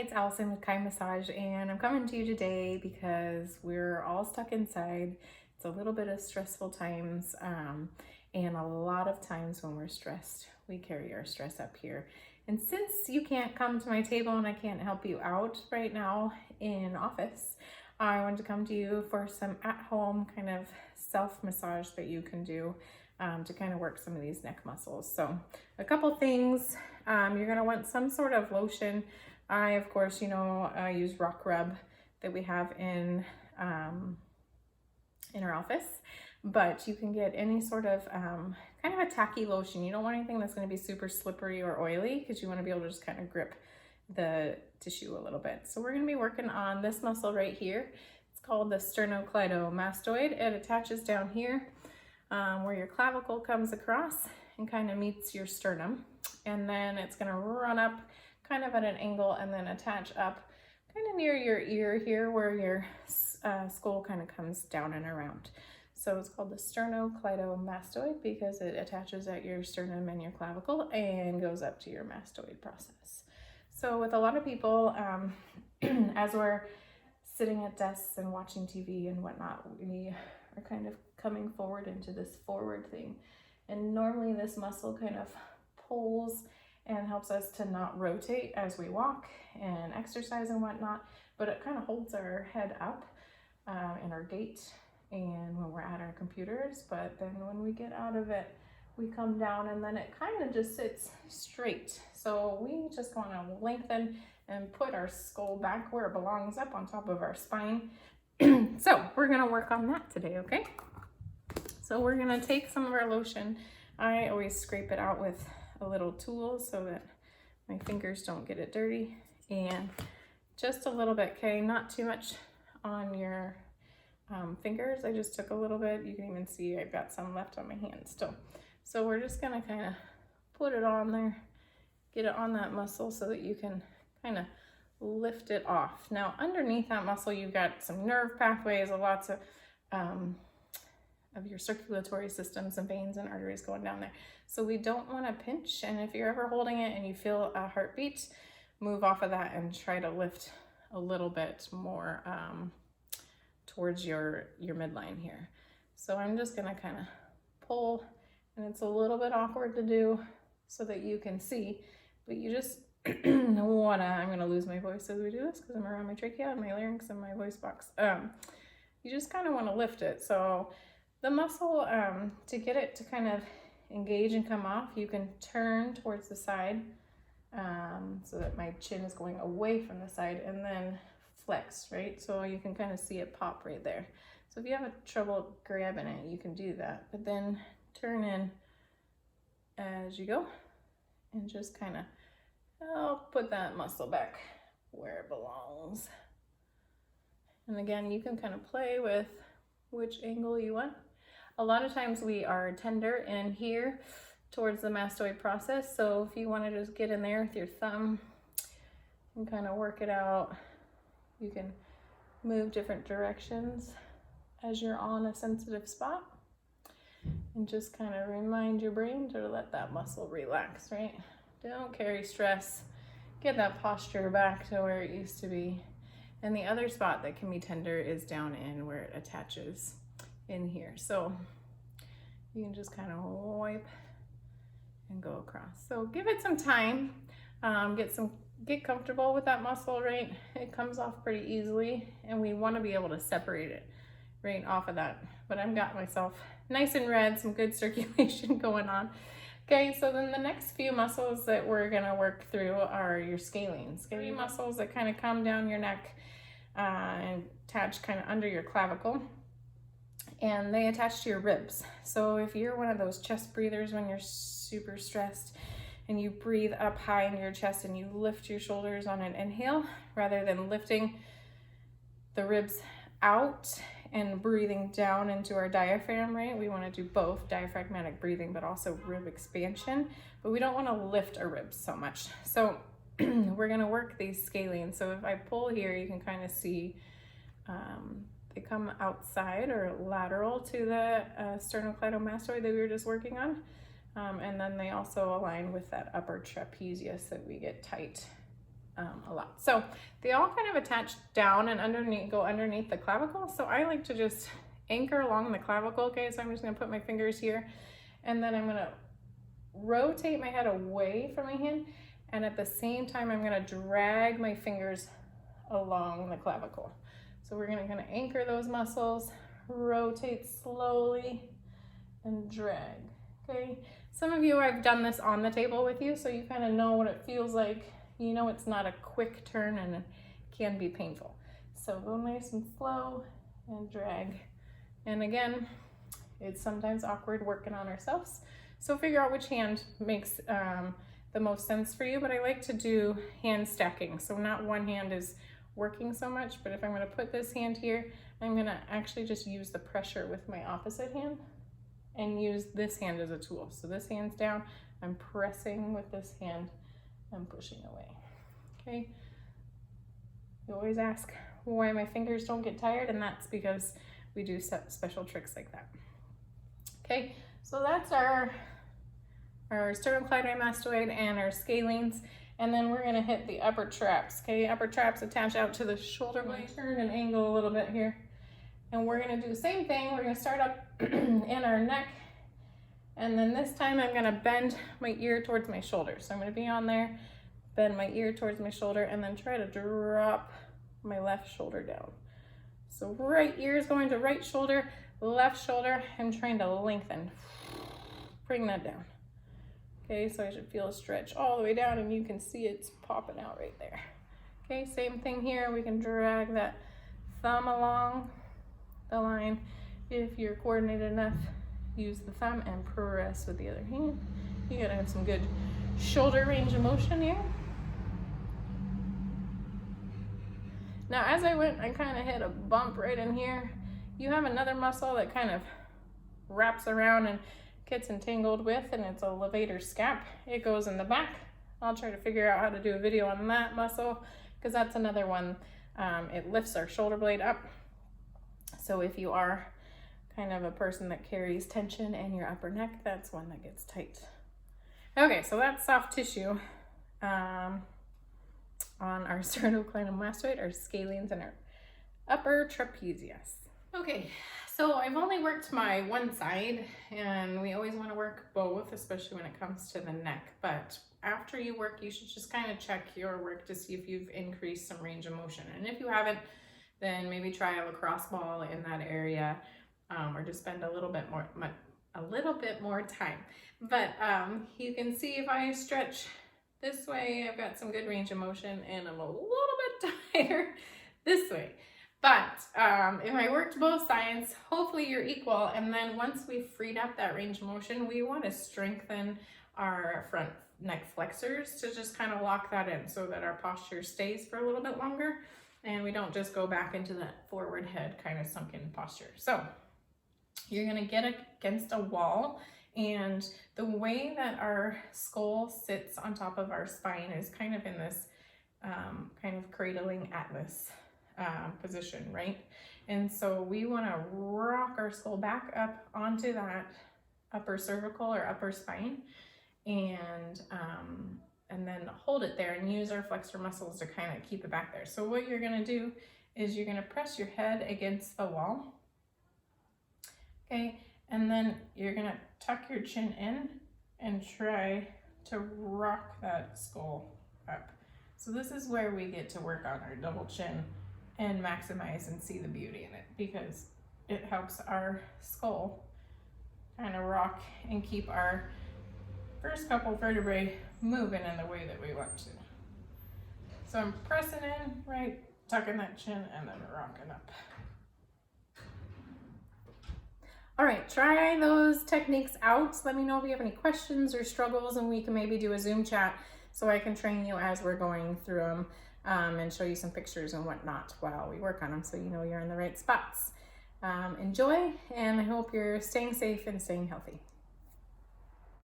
it's Allison with Kind Massage, and I'm coming to you today because we're all stuck inside. It's a little bit of stressful times, and a lot of times when we're stressed, we carry our stress up here. And since you can't come to my table and I can't help you out right now in office, I wanted to come to you for some at-home kind of self-massage that you can do to kind of work some of these neck muscles. So a couple things, you're gonna want some sort of lotion. I, of course, use Rock Rub that we have in our office, but you can get any sort of kind of a tacky lotion. You don't want anything that's gonna be super slippery or oily because you wanna be able to just kind of grip the tissue a little bit. So we're gonna be working on this muscle right here. It's called the sternocleidomastoid. It attaches down here where your clavicle comes across and kind of meets your sternum. And then it's gonna run up kind of at an angle and then attach up kind of near your ear here where your skull kind of comes down and around. So it's called the sternocleidomastoid because it attaches at your sternum and your clavicle and goes up to your mastoid process. So with a lot of people, as we're sitting at desks and watching TV and whatnot, we are kind of coming forward into this forward thing. And normally this muscle kind of pulls and helps us to not rotate as we walk and exercise and whatnot, but it kind of holds our head up in our gait and when we're at our computers. But then when we get out of it, we come down and then it kind of just sits straight. So we just want to lengthen and put our skull back where it belongs, up on top of our spine. So we're going to work on that today, okay? So we're going to take some of our lotion. I always scrape it out with a little tool so that my fingers don't get it dirty, and just a little bit, okay? Not too much on your fingers. I just took a little bit. You can even see I've got some left on my hand still. So we're just gonna kind of put it on there, get it on that muscle so that you can kind of lift it off. Now underneath that muscle, you've got some nerve pathways, lots of your circulatory systems and veins and arteries going down there. So we don't want to pinch, and if you're ever holding it and you feel a heartbeat, move off of that and try to lift a little bit more towards your midline here. So I'm just gonna kind of pull, and it's a little bit awkward to do so that you can see, but you just I'm gonna lose my voice as we do this because I'm around my trachea and my larynx and my voice box. You just kind of want to lift it. So the muscle, to get it to kind of engage and come off, you can turn towards the side so that my chin is going away from the side, and then flex, right? So you can kind of see it pop right there. So if you have trouble grabbing it, you can do that, but then turn in as you go and just kind of help put that muscle back where it belongs. And again, you can kind of play with which angle you want. A lot of times we are tender in here towards the mastoid process. So if you want to just get in there with your thumb and kind of work it out, you can move different directions as you're on a sensitive spot, and just kind of remind your brain to let that muscle relax, right? Don't carry stress. Get that posture back to where it used to be. And the other spot that can be tender is down in where it attaches in here. So you can just kind of wipe and go across. So give it some time. Get comfortable with that muscle, right? It comes off pretty easily, and we want to be able to separate it right off of that. But I've got myself nice and red, some good circulation going on. Okay, so then the next few muscles that we're gonna work through are your scalenes. Scalene muscles that kind of come down your neck and attach kind of under your clavicle, and they attach to your ribs. So if you're one of those chest breathers when you're super stressed and you breathe up high into your chest and you lift your shoulders on an inhale rather than lifting the ribs out and breathing down into our diaphragm, right? We want to do both diaphragmatic breathing, but also rib expansion, but we don't want to lift our ribs so much. So we're going to work these scalenes. So if I pull here, you can kind of see they come outside or lateral to the sternocleidomastoid that we were just working on. And then they also align with that upper trapezius that we get tight a lot. So they all kind of attach down and underneath, go underneath the clavicle. So I like to just anchor along the clavicle. Okay, so I'm just gonna put my fingers here, and then I'm gonna rotate my head away from my hand, and at the same time I'm gonna drag my fingers along the clavicle. So we're gonna anchor those muscles, rotate slowly, and drag. Okay, some of you, I've done this on the table with you, so you kind of know what it feels like. You know it's not a quick turn and it can be painful. So go nice and slow and drag. And again, it's sometimes awkward working on ourselves. So figure out which hand makes the most sense for you, but I like to do hand stacking. So not one hand is working so much, but if I'm gonna put this hand here, I'm gonna actually just use the pressure with my opposite hand and use this hand as a tool. So this hand's down, I'm pressing with this hand, I'm pushing away. Okay, you always ask why my fingers don't get tired, and that's because we do special tricks like that. Okay, so that's our sternocleidomastoid and our scalenes, and then we're gonna hit the upper traps. Okay, upper traps attach out to the shoulder blade. Turn and angle a little bit here, and we're gonna do the same thing. We're gonna start up in our neck, and then this time I'm gonna bend my ear towards my shoulder. So I'm gonna be on there, bend my ear towards my shoulder, and then try to drop my left shoulder down. So right ear is going to right shoulder, left shoulder, I'm trying to lengthen. Bring that down. Okay, so I should feel a stretch all the way down, and you can see it's popping out right there. Okay, same thing here. We can drag that thumb along the line. If you're coordinated enough, use the thumb and press with the other hand. You gotta have some good shoulder range of motion here. Now, as I went, I kind of hit a bump right in here. You have another muscle that kind of wraps around and gets entangled with, and it's a levator scap. It goes in the back. I'll try to figure out how to do a video on that muscle, because that's another one. It lifts our shoulder blade up. So if you are kind of a person that carries tension in your upper neck, that's one that gets tight. Okay, so that's soft tissue on our sternocleidomastoid, our scalenes, and our upper trapezius. Okay, so I've only worked my one side, and we always want to work both, especially when it comes to the neck. But after you work, you should just kind of check your work to see if you've increased some range of motion. And if you haven't, then maybe try a lacrosse ball in that area, or just spend a little bit more time. But you can see if I stretch this way, I've got some good range of motion, and I'm a little bit tighter this way. But if I worked both sides, hopefully you're equal. And then once we've freed up that range of motion, we want to strengthen our front neck flexors to just kind of lock that in so that our posture stays for a little bit longer, and we don't just go back into that forward head kind of sunken posture. So you're going to get against a wall, and the way that our skull sits on top of our spine is kind of in this kind of cradling atlas position, right? And so we want to rock our skull back up onto that upper cervical or upper spine, and then hold it there and use our flexor muscles to kind of keep it back there. So what you're going to do is you're going to press your head against the wall. Okay, and then you're gonna tuck your chin in and try to rock that skull up. So this is where we get to work on our double chin and maximize and see the beauty in it, because it helps our skull kind of rock and keep our first couple vertebrae moving in the way that we want to. So I'm pressing in, right, tucking that chin, and then rocking up. All right, try those techniques out. Let me know if you have any questions or struggles, and we can maybe do a Zoom chat so I can train you as we're going through them and show you some pictures and whatnot while we work on them, so you know you're in the right spots. Enjoy, and I hope you're staying safe and staying healthy.